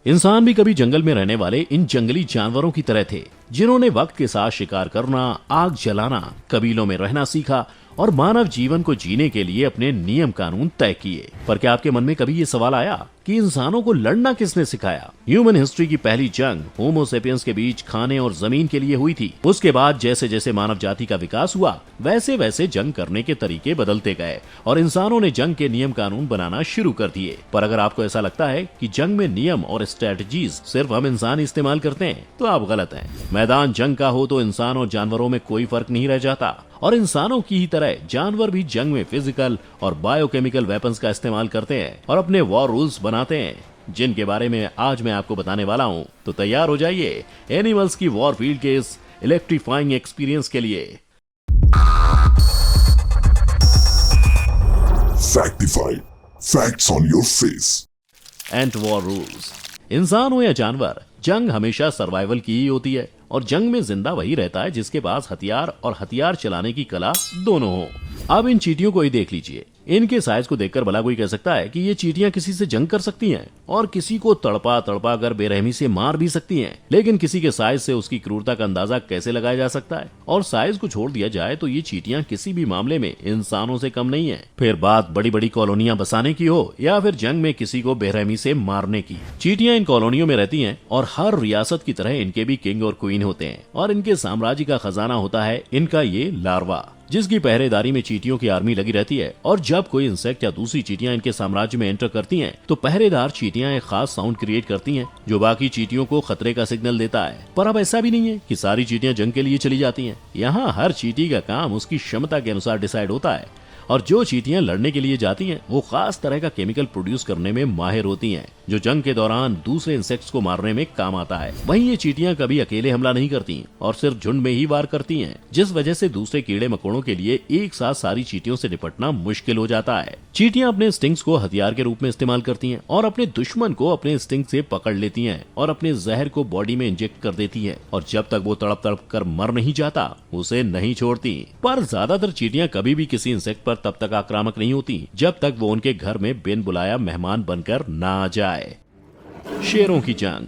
इंसान भी कभी जंगल में रहने वाले इन जंगली जानवरों की तरह थे, जिन्होंने वक्त के साथ शिकार करना, आग जलाना, कबीलों में रहना सीखा और मानव जीवन को जीने के लिए अपने नियम कानून तय किए। पर क्या आपके मन में कभी ये सवाल आया कि इंसानों को लड़ना किसने सिखाया? ह्यूमन हिस्ट्री की पहली जंग होमो सेपियंस के बीच खाने और जमीन के लिए हुई थी। उसके बाद जैसे जैसे मानव जाति का विकास हुआ, वैसे वैसे जंग करने के तरीके बदलते गए और इंसानों ने जंग के नियम कानून बनाना शुरू कर दिए। पर अगर आपको ऐसा लगता है कि जंग में नियम और स्ट्रेटजीज सिर्फ हम इंसान इस्तेमाल करते हैं, तो आप गलत हैं। मैदान जंग का हो तो इंसान और जानवरों में कोई फर्क नहीं रह जाता और इंसानों की ही तरह जानवर भी जंग में फिजिकल और बायोकेमिकल वेपन्स का इस्तेमाल करते हैं और अपने वॉर रूल्स बनाते हैं, जिनके बारे में आज मैं आपको बताने वाला हूं। तो तैयार हो जाइए एनिमल्स की वॉर फील्ड के इस इलेक्ट्रीफाइंग एक्सपीरियंस के लिए। Factified. Facts on your face. Ant war rules. इंसान हो या जानवर, जंग हमेशा सर्वाइवल की ही होती है और जंग में जिंदा वही रहता है जिसके पास हथियार और हथियार चलाने की कला दोनों हो। अब इन चींटियों को ही देख लीजिए। इनके साइज को देखकर भला कोई कह सकता है कि ये चींटियां किसी से जंग कर सकती हैं और किसी को तड़पा तड़पा कर बेरहमी से मार भी सकती हैं। लेकिन किसी के साइज से उसकी क्रूरता का अंदाजा कैसे लगाया जा सकता है? और साइज को छोड़ दिया जाए तो ये चींटियां किसी भी मामले में इंसानों से कम नहीं है। फिर बात बड़ी बड़ी कॉलोनियां बसाने की हो या फिर जंग में किसी को बेरहमी से मारने की, चींटियां इन कॉलोनियों में रहती हैं और हर रियासत की तरह इनके भी किंग और क्वीन होते हैं और इनके साम्राज्य का खजाना होता है इनका ये लार्वा, जिसकी पहरेदारी में चींटियों की आर्मी लगी रहती है। और जब कोई इंसेक्ट या दूसरी चींटियां इनके साम्राज्य में एंटर करती हैं, तो पहरेदार चींटियां एक खास साउंड क्रिएट करती हैं जो बाकी चींटियों को खतरे का सिग्नल देता है। पर अब ऐसा भी नहीं है कि सारी चींटियां जंग के लिए चली जाती हैं। यहाँ हर चींटी का काम उसकी क्षमता के अनुसार डिसाइड होता है और जो चींटियां लड़ने के लिए जाती हैं, वो खास तरह का केमिकल प्रोड्यूस करने में माहिर होती हैं, जो जंग के दौरान दूसरे इंसेक्ट्स को मारने में काम आता है। वहीं ये चींटियां कभी अकेले हमला नहीं करती और सिर्फ झुंड में ही वार करती हैं, जिस वजह से दूसरे कीड़े मकोड़ों के लिए एक साथ सारी चींटियों से निपटना मुश्किल हो जाता है। चींटियां अपने स्टिंग्स को हथियार के रूप में इस्तेमाल करती हैं और अपने दुश्मन को अपने स्टिंग से पकड़ लेती हैं और अपने जहर को बॉडी में इंजेक्ट कर देती हैं और जब तक वो तड़प तड़प कर मर नहीं जाता, उसे नहीं छोड़ती। पर ज्यादातर चींटियां कभी भी किसी इंसेक्ट पर तब तक आक्रामक नहीं होती जब तक वो उनके घर में बिन बुलाया मेहमान बनकर ना आ जाए। शेरों की जंग।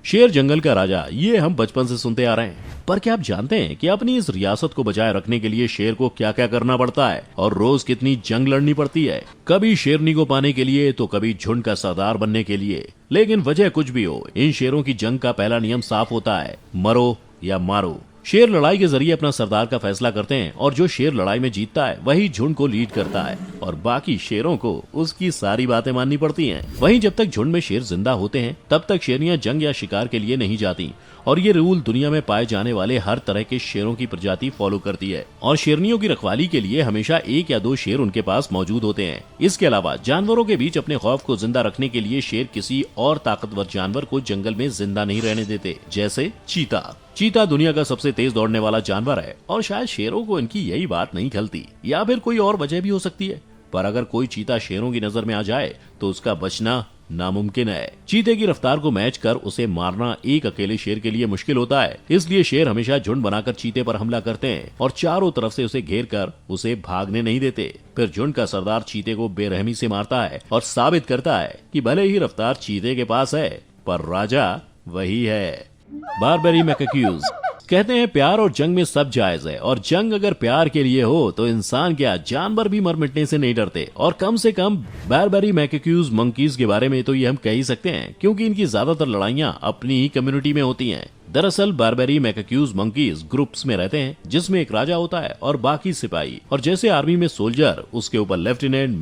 शेर जंगल का राजा, ये हम बचपन से सुनते आ रहे हैं। पर क्या आप जानते हैं कि अपनी इस रियासत को बचाए रखने के लिए शेर को क्या क्या करना पड़ता है और रोज कितनी जंग लड़नी पड़ती है? कभी शेरनी को पाने के लिए तो कभी झुंड का सरदार बनने के लिए। लेकिन वजह कुछ भी हो, इन शेरों की जंग का पहला नियम साफ होता है, मरो या मारो। शेर लड़ाई के जरिए अपना सरदार का फैसला करते हैं और जो शेर लड़ाई में जीतता है वही झुंड को लीड करता है और बाकी शेरों को उसकी सारी बातें माननी पड़ती हैं। वहीं जब तक झुंड में शेर जिंदा होते हैं, तब तक शेरनियां जंग या शिकार के लिए नहीं जाती और ये रूल दुनिया में पाए जाने वाले हर तरह के शेरों की प्रजाति फॉलो करती है और शेरनियों की रखवाली के लिए हमेशा एक या दो शेर उनके पास मौजूद होते हैं। इसके अलावा जानवरों के बीच अपने खौफ को जिंदा रखने के लिए शेर किसी और ताकतवर जानवर को जंगल में जिंदा नहीं रहने देते, जैसे चीता। चीता दुनिया का सबसे तेज दौड़ने वाला जानवर है और शायद शेरों को इनकी यही बात नहीं खलती, या फिर कोई और वजह भी हो सकती है। पर अगर कोई चीता शेरों की नजर में आ जाए तो उसका बचना नामुमकिन है। चीते की रफ्तार को मैच कर उसे मारना एक अकेले शेर के लिए मुश्किल होता है, इसलिए शेर हमेशा झुंड बनाकर चीते पर हमला करते हैं और चारों तरफ से उसे घेर कर उसे भागने नहीं देते। फिर झुंड का सरदार चीते को बेरहमी से मारता है और साबित करता है कि भले ही रफ्तार चीते के पास है, पर राजा वही है। बारबेरी मैकेक्यूज कहते हैं प्यार और जंग में सब जायज है और जंग अगर प्यार के लिए हो तो इंसान क्या, जानवर भी मर मिटने से नहीं डरते। और कम से कम बारबेरी मैकेक्यूज मंकीज के बारे में तो ये हम कह ही सकते हैं, क्योंकि इनकी ज्यादातर लड़ाइयां अपनी ही कम्युनिटी में होती हैं। दरअसल बारबेरी मैकेक्यूज मंकीज ग्रुप्स में रहते हैं, जिसमें एक राजा होता है और बाकी सिपाही। और जैसे आर्मी में सोल्जर, उसके ऊपर लेफ्टिनेंट,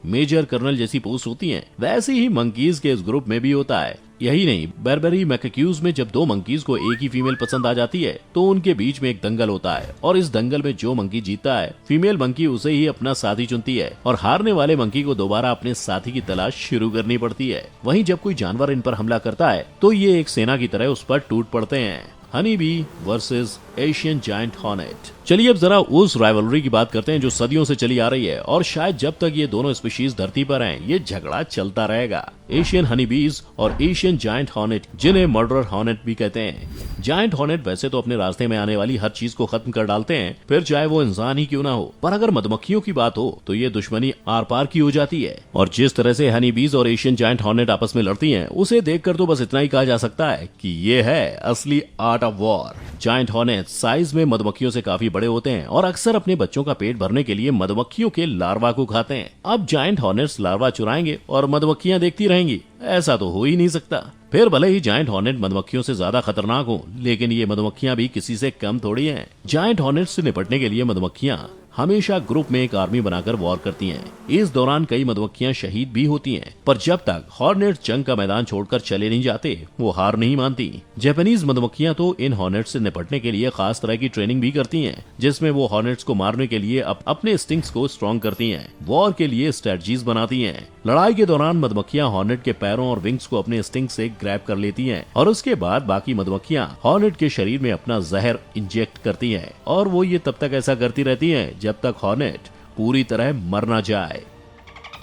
मेजर, कर्नल जैसी पोस्ट होती हैं, वैसे ही मंकीज के इस ग्रुप में भी होता है। यही नहीं, बारबेरी मैकेक्यूज में जब दो मंकीज को एक ही फीमेल पसंद आ जाती है तो उनके बीच में एक दंगल होता है और इस दंगल में जो मंकी जीतता है, फीमेल मंकी उसे ही अपना साथी चुनती है और हारने वाले मंकी को दोबारा अपने साथी की तलाश शुरू करनी पड़ती है। वहीं जब कोई जानवर इन पर हमला करता है तो ये एक सेना की तरह उस पर टूट पड़ते हैं। Honey bee versus Asian giant hornet. चलिए अब जरा उस राइवलरी की बात करते हैं जो सदियों से चली आ रही है और शायद जब तक ये दोनों स्पीशीज धरती पर हैं, ये झगड़ा चलता रहेगा। एशियन हनी बीज और एशियन जायंट हॉर्नेट, जिन्हें मर्डरर हॉर्नेट भी कहते हैं। जायंट हॉर्नेट वैसे तो अपने रास्ते में आने वाली हर चीज को खत्म कर डालते हैं, फिर चाहे वो इंसान ही क्यों ना हो, पर अगर मधुमक्खियों की बात हो तो ये दुश्मनी आर पार की हो जाती है। और जिस तरह से हनी बीज और एशियन जायंट हॉर्नेट आपस में लड़ती हैं, उसे देखकर तो बस इतना ही कहा जा सकता है कि ये है असली art of war. Giant hornet size में मधुमक्खियों से काफी बड़े होते हैं और अक्सर अपने बच्चों का पेट भरने के लिए मधुमक्खियों के लार्वा को खाते हैं। अब जायंट हॉर्नेट्स लार्वा चुराएंगे और मधुमक्खियां देखती रहेंगी, ऐसा तो हो ही नहीं सकता। फिर भले ही जायंट हॉर्नेट मधुमक्खियों से ज्यादा खतरनाक हो, लेकिन ये मधुमक्खियां भी किसी से कम थोड़ी हैं। जायंट हॉर्नेट से निपटने के लिए मधुमक्खियां हमेशा ग्रुप में एक आर्मी बनाकर वॉर करती हैं। इस दौरान कई मधुमक्खियां शहीद भी होती हैं, पर जब तक हॉर्नेट जंग का मैदान छोड़कर चले नहीं जाते, वो हार नहीं मानती। जापानीज मधुमक्खियां तो इन हॉर्नेट से निपटने के लिए खास तरह की ट्रेनिंग भी करती हैं, जिसमें वो हॉर्नेट्स को मारने के लिए अपने स्टिंग्स को स्ट्रॉन्ग करती हैं, वॉर के लिए स्ट्रेटजीज बनाती हैं। लड़ाई के दौरान मधुमक्खियां हॉर्नेट के पैरों और विंग्स को अपने स्टिंग से ग्रैब कर लेती हैं और उसके बाद बाकी मधुमक्खियां हॉर्नेट के शरीर में अपना जहर इंजेक्ट करती हैं, और वो ये तब तक ऐसा करती रहती हैं जब तक हॉर्नेट पूरी तरह मर ना जाए।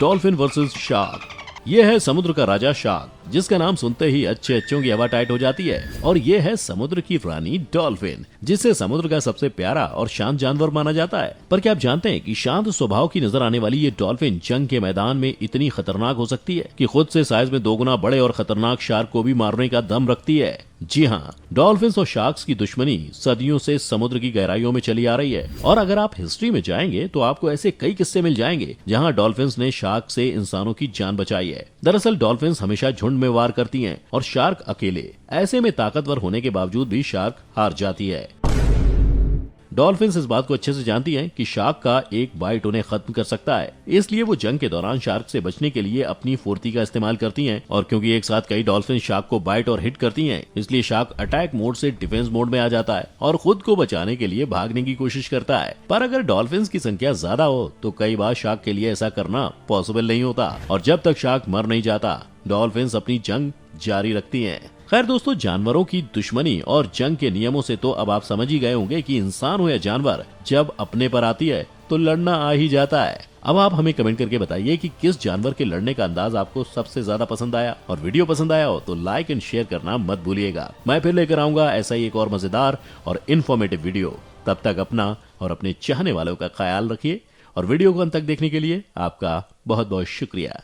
Dolphin versus shark. ये है समुद्र का राजा शार्क, जिसका नाम सुनते ही अच्छों की हवा टाइट हो जाती है। और ये है समुद्र की रानी डॉल्फिन, जिसे समुद्र का सबसे प्यारा और शांत जानवर माना जाता है। पर क्या आप जानते हैं कि शांत स्वभाव की नजर आने वाली ये डॉल्फिन जंग के मैदान में इतनी खतरनाक हो सकती है कि खुद से साइज में 2 गुना बड़े और खतरनाक शार्क को भी मारने का दम रखती है। जी हाँ, डॉल्फिन्स और शार्क्स की दुश्मनी सदियों से समुद्र की गहराइयों में चली आ रही है। और अगर आप हिस्ट्री में जाएंगे तो आपको ऐसे कई किस्से मिल जाएंगे जहाँ डॉल्फिन्स ने शार्क से इंसानों की जान बचाई है। दरअसल डॉल्फिन्स हमेशा झुंड में वार करती हैं और शार्क अकेले। ऐसे में ताकतवर होने के बावजूद भी शार्क हार जाती है। डॉल्फिन्स इस बात को अच्छे से जानती हैं कि शार्क का एक बाइट उन्हें खत्म कर सकता है, इसलिए वो जंग के दौरान शार्क से बचने के लिए अपनी फुर्ती का इस्तेमाल करती हैं। और क्योंकि एक साथ कई डॉल्फिन शार्क को बाइट और हिट करती हैं, इसलिए शार्क अटैक मोड से डिफेंस मोड में आ जाता है और खुद को बचाने के लिए भागने की कोशिश करता है। पर अगर डॉल्फिन्स की संख्या ज्यादा हो तो कई बार शार्क के लिए ऐसा करना पॉसिबल नहीं होता, और जब तक शार्क मर नहीं जाता, डॉल्फिन्स अपनी जंग जारी रखती हैं। खैर दोस्तों, जानवरों की दुश्मनी और जंग के नियमों से तो अब आप समझ ही गए होंगे कि इंसान हो या जानवर, जब अपने पर आती है तो लड़ना आ ही जाता है। अब आप हमें कमेंट करके बताइए कि किस जानवर के लड़ने का अंदाज आपको सबसे ज्यादा पसंद आया, और वीडियो पसंद आया हो तो लाइक एंड शेयर करना मत भूलिएगा। मैं फिर लेकर आऊंगा ऐसा ही एक और मजेदार और इन्फॉर्मेटिव वीडियो। तब तक अपना और अपने चाहने वालों का ख्याल रखिए, और वीडियो को अंत तक देखने के लिए आपका बहुत बहुत शुक्रिया।